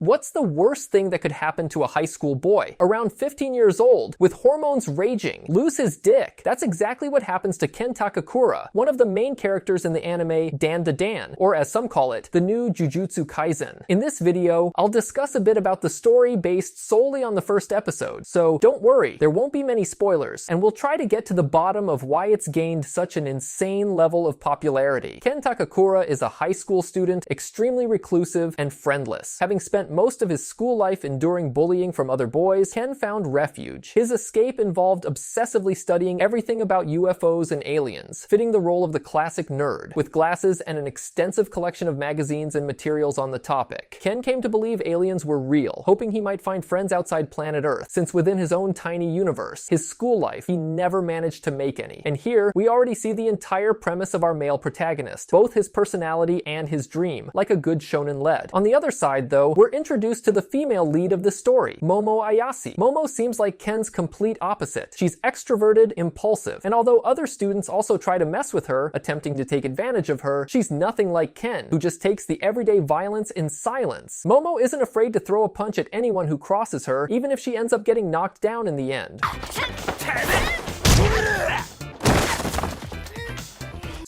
What's the worst thing that could happen to a high school boy, around 15 years old, with hormones raging, lose his dick? That's exactly what happens to Ken Takakura, one of the main characters in the anime Dandadan, or as some call it, the new Jujutsu Kaisen. In this video, I'll discuss a bit about the story based solely on the first episode, so don't worry, there won't be many spoilers, and we'll try to get to the bottom of why it's gained such an insane level of popularity. Ken Takakura is a high school student, extremely reclusive and friendless. Having spent most of his school life enduring bullying from other boys, Ken found refuge. His escape involved obsessively studying everything about UFOs and aliens, fitting the role of the classic nerd, with glasses and an extensive collection of magazines and materials on the topic. Ken came to believe aliens were real, hoping he might find friends outside planet Earth, since within his own tiny universe, his school life, he never managed to make any. And here, we already see the entire premise of our male protagonist, both his personality and his dream, like a good shonen lead. On the other side, though, we're introduced to the female lead of the story, Momo Ayase. Momo seems like Ken's complete opposite. She's extroverted, impulsive, and although other students also try to mess with her, attempting to take advantage of her, she's nothing like Ken, who just takes the everyday violence in silence. Momo isn't afraid to throw a punch at anyone who crosses her, even if she ends up getting knocked down in the end.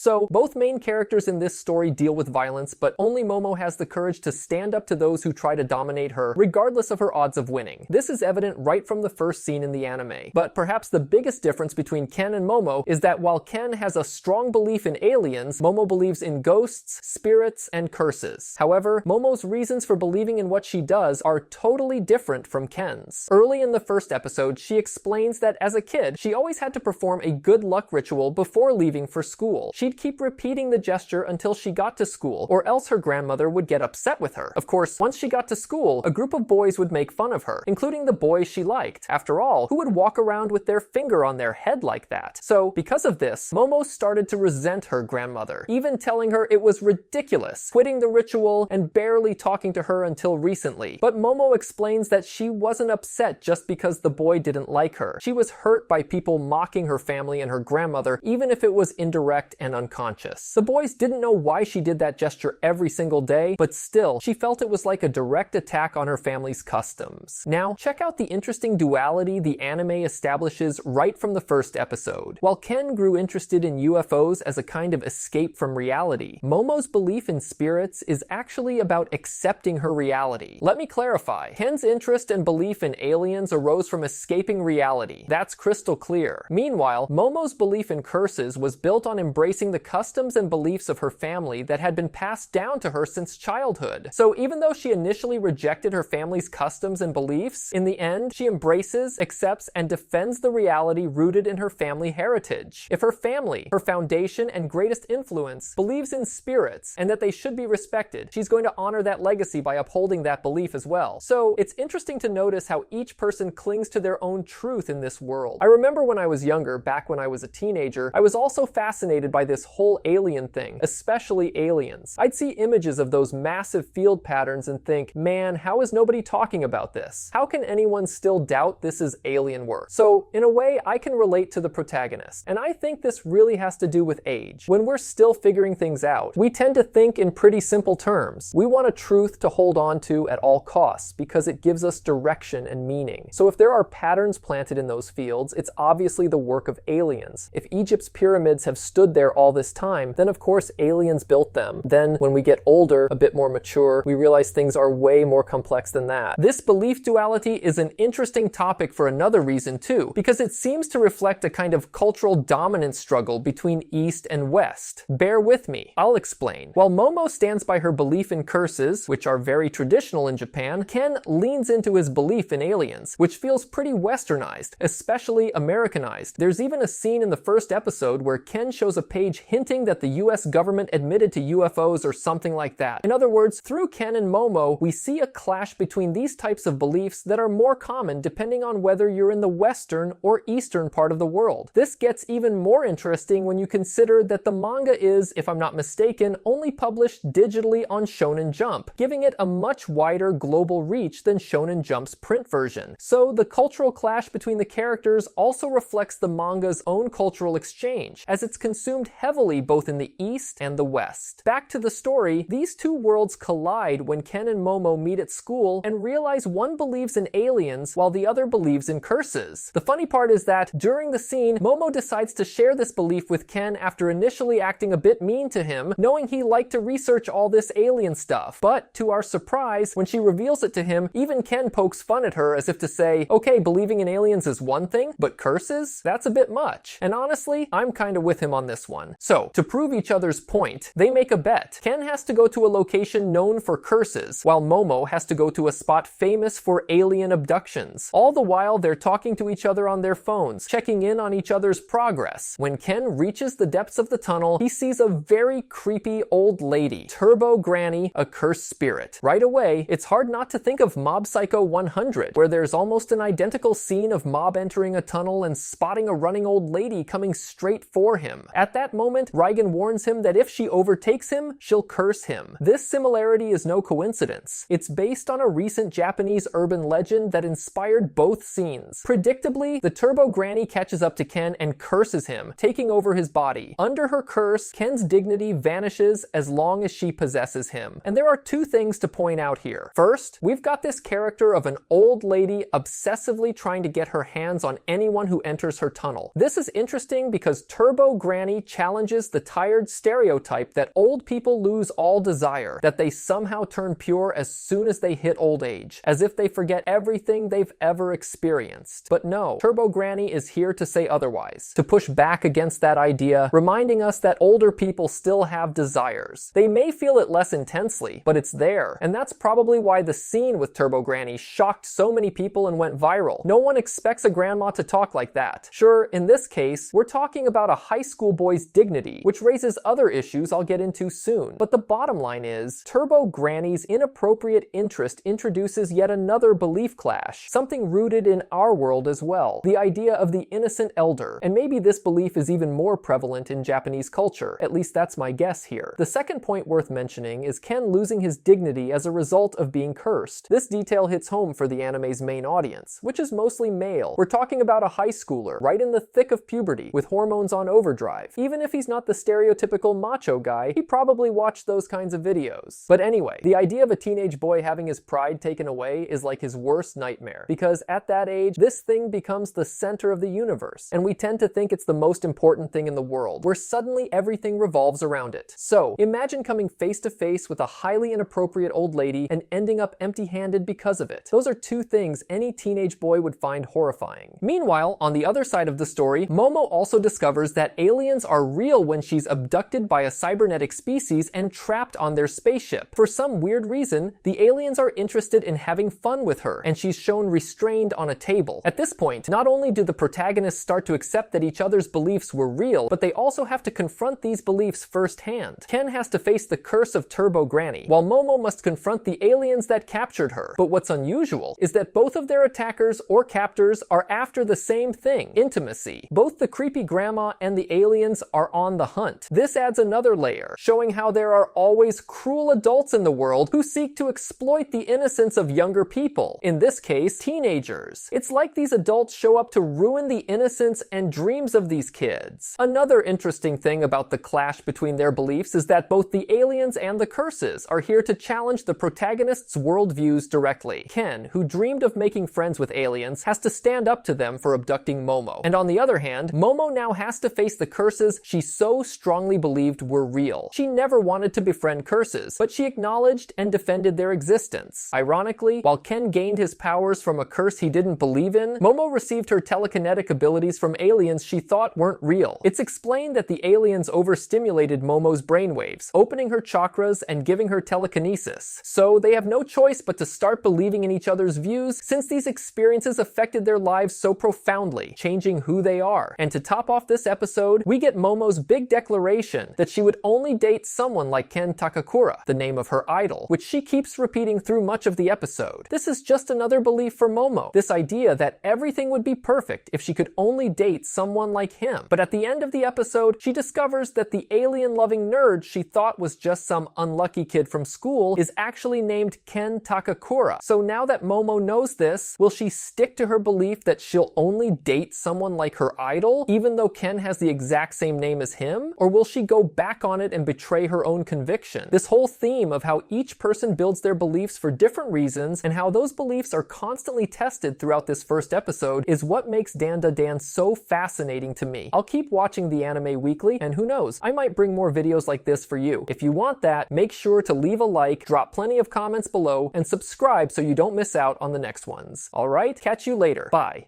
So, both main characters in this story deal with violence, but only Momo has the courage to stand up to those who try to dominate her, regardless of her odds of winning. This is evident right from the first scene in the anime. But perhaps the biggest difference between Ken and Momo is that while Ken has a strong belief in aliens, Momo believes in ghosts, spirits, and curses. However, Momo's reasons for believing in what she does are totally different from Ken's. Early in the first episode, she explains that as a kid, she always had to perform a good luck ritual before leaving for school. She'd keep repeating the gesture until she got to school, or else her grandmother would get upset with her. Of course, once she got to school, a group of boys would make fun of her, including the boys she liked. After all, who would walk around with their finger on their head like that? So, because of this, Momo started to resent her grandmother, even telling her it was ridiculous, quitting the ritual, and barely talking to her until recently. But Momo explains that she wasn't upset just because the boy didn't like her. She was hurt by people mocking her family and her grandmother, even if it was indirect and unconscious. The boys didn't know why she did that gesture every single day, but still, she felt it was like a direct attack on her family's customs. Now, check out the interesting duality the anime establishes right from the first episode. While Ken grew interested in UFOs as a kind of escape from reality, Momo's belief in spirits is actually about accepting her reality. Let me clarify. Ken's interest and belief in aliens arose from escaping reality. That's crystal clear. Meanwhile, Momo's belief in curses was built on embracing the customs and beliefs of her family that had been passed down to her since childhood. So even though she initially rejected her family's customs and beliefs, in the end, she embraces, accepts, and defends the reality rooted in her family heritage. If her family, her foundation and greatest influence, believes in spirits and that they should be respected, she's going to honor that legacy by upholding that belief as well. So it's interesting to notice how each person clings to their own truth in this world. I remember when I was younger, back when I was a teenager, I was also fascinated by this whole alien thing, especially aliens. I'd see images of those massive field patterns and think, man, how is nobody talking about this? How can anyone still doubt this is alien work? So, in a way, I can relate to the protagonist. And I think this really has to do with age. When we're still figuring things out, we tend to think in pretty simple terms. We want a truth to hold on to at all costs because it gives us direction and meaning. So if there are patterns planted in those fields, it's obviously the work of aliens. If Egypt's pyramids have stood there all this time, then of course aliens built them. Then when we get older, a bit more mature, we realize things are way more complex than that. This belief duality is an interesting topic for another reason too, because it seems to reflect a kind of cultural dominance struggle between East and West. Bear with me, I'll explain. While Momo stands by her belief in curses, which are very traditional in Japan, Ken leans into his belief in aliens, which feels pretty westernized, especially Americanized. There's even a scene in the first episode where Ken shows a page hinting that the US government admitted to UFOs or something like that. In other words, through Ken and Momo, we see a clash between these types of beliefs that are more common depending on whether you're in the western or eastern part of the world. This gets even more interesting when you consider that the manga is, if I'm not mistaken, only published digitally on Shonen Jump, giving it a much wider global reach than Shonen Jump's print version. So the cultural clash between the characters also reflects the manga's own cultural exchange, as it's consumed heavily heavily both in the East and the West. Back to the story, these two worlds collide when Ken and Momo meet at school and realize one believes in aliens while the other believes in curses. The funny part is that during the scene, Momo decides to share this belief with Ken after initially acting a bit mean to him, knowing he liked to research all this alien stuff. But to our surprise, when she reveals it to him, even Ken pokes fun at her as if to say, okay, believing in aliens is one thing, but curses? That's a bit much. And honestly, I'm kinda with him on this one. So, to prove each other's point, they make a bet. Ken has to go to a location known for curses, while Momo has to go to a spot famous for alien abductions. All the while, they're talking to each other on their phones, checking in on each other's progress. When Ken reaches the depths of the tunnel, he sees a very creepy old lady, Turbo Granny, a cursed spirit. Right away, it's hard not to think of Mob Psycho 100, where there's almost an identical scene of Mob entering a tunnel and spotting a running old lady coming straight for him. At that moment, Reigen warns him that if she overtakes him, she'll curse him. This similarity is no coincidence. It's based on a recent Japanese urban legend that inspired both scenes. Predictably, the Turbo Granny catches up to Ken and curses him, taking over his body. Under her curse, Ken's dignity vanishes as long as she possesses him. And there are two things to point out here. First, we've got this character of an old lady obsessively trying to get her hands on anyone who enters her tunnel. This is interesting because Turbo Granny challenges the tired stereotype that old people lose all desire, that they somehow turn pure as soon as they hit old age, as if they forget everything they've ever experienced. But no, Turbo Granny is here to say otherwise, to push back against that idea, reminding us that older people still have desires. They may feel it less intensely, but it's there, and that's probably why the scene with Turbo Granny shocked so many people and went viral. No one expects a grandma to talk like that. Sure, in this case, we're talking about a high school boy's dignity, which raises other issues I'll get into soon. But the bottom line is, Turbo Granny's inappropriate interest introduces yet another belief clash, something rooted in our world as well, the idea of the innocent elder. And maybe this belief is even more prevalent in Japanese culture, at least that's my guess here. The second point worth mentioning is Ken losing his dignity as a result of being cursed. This detail hits home for the anime's main audience, which is mostly male. We're talking about a high schooler, right in the thick of puberty, with hormones on overdrive. Even if he's not the stereotypical macho guy, he probably watched those kinds of videos. But anyway, the idea of a teenage boy having his pride taken away is like his worst nightmare, because at that age, this thing becomes the center of the universe, and we tend to think it's the most important thing in the world, where suddenly everything revolves around it. So, imagine coming face to face with a highly inappropriate old lady and ending up empty-handed because of it. Those are two things any teenage boy would find horrifying. Meanwhile, on the other side of the story, Momo also discovers that aliens are real when she's abducted by a cybernetic species and trapped on their spaceship. For some weird reason, the aliens are interested in having fun with her, and she's shown restrained on a table. At this point, not only do the protagonists start to accept that each other's beliefs were real, but they also have to confront these beliefs firsthand. Ken has to face the curse of Turbo Granny, while Momo must confront the aliens that captured her. But what's unusual is that both of their attackers or captors are after the same thing: intimacy. Both the creepy grandma and the aliens are on the hunt. This adds another layer, showing how there are always cruel adults in the world who seek to exploit the innocence of younger people. In this case, teenagers. It's like these adults show up to ruin the innocence and dreams of these kids. Another interesting thing about the clash between their beliefs is that both the aliens and the curses are here to challenge the protagonist's worldviews directly. Ken, who dreamed of making friends with aliens, has to stand up to them for abducting Momo. And on the other hand, Momo now has to face the curses she so strongly believed were real. She never wanted to befriend curses, but she acknowledged and defended their existence. Ironically, while Ken gained his powers from a curse he didn't believe in, Momo received her telekinetic abilities from aliens she thought weren't real. It's explained that the aliens overstimulated Momo's brainwaves, opening her chakras and giving her telekinesis. So they have no choice but to start believing in each other's views, since these experiences affected their lives so profoundly, changing who they are. And to top off this episode, we get Momo's big declaration that she would only date someone like Ken Takakura, the name of her idol, which she keeps repeating through much of the episode. This is just another belief for Momo, this idea that everything would be perfect if she could only date someone like him. But at the end of the episode, she discovers that the alien-loving nerd she thought was just some unlucky kid from school is actually named Ken Takakura. So now that Momo knows this, will she stick to her belief that she'll only date someone like her idol, even though Ken has the exact same name same as him? Or will she go back on it and betray her own conviction? This whole theme of how each person builds their beliefs for different reasons and how those beliefs are constantly tested throughout this first episode is what makes Dandadan so fascinating to me. I'll keep watching the anime weekly, and who knows, I might bring more videos like this for you. If you want that, make sure to leave a like, drop plenty of comments below, and subscribe so you don't miss out on the next ones. Alright, catch you later. Bye.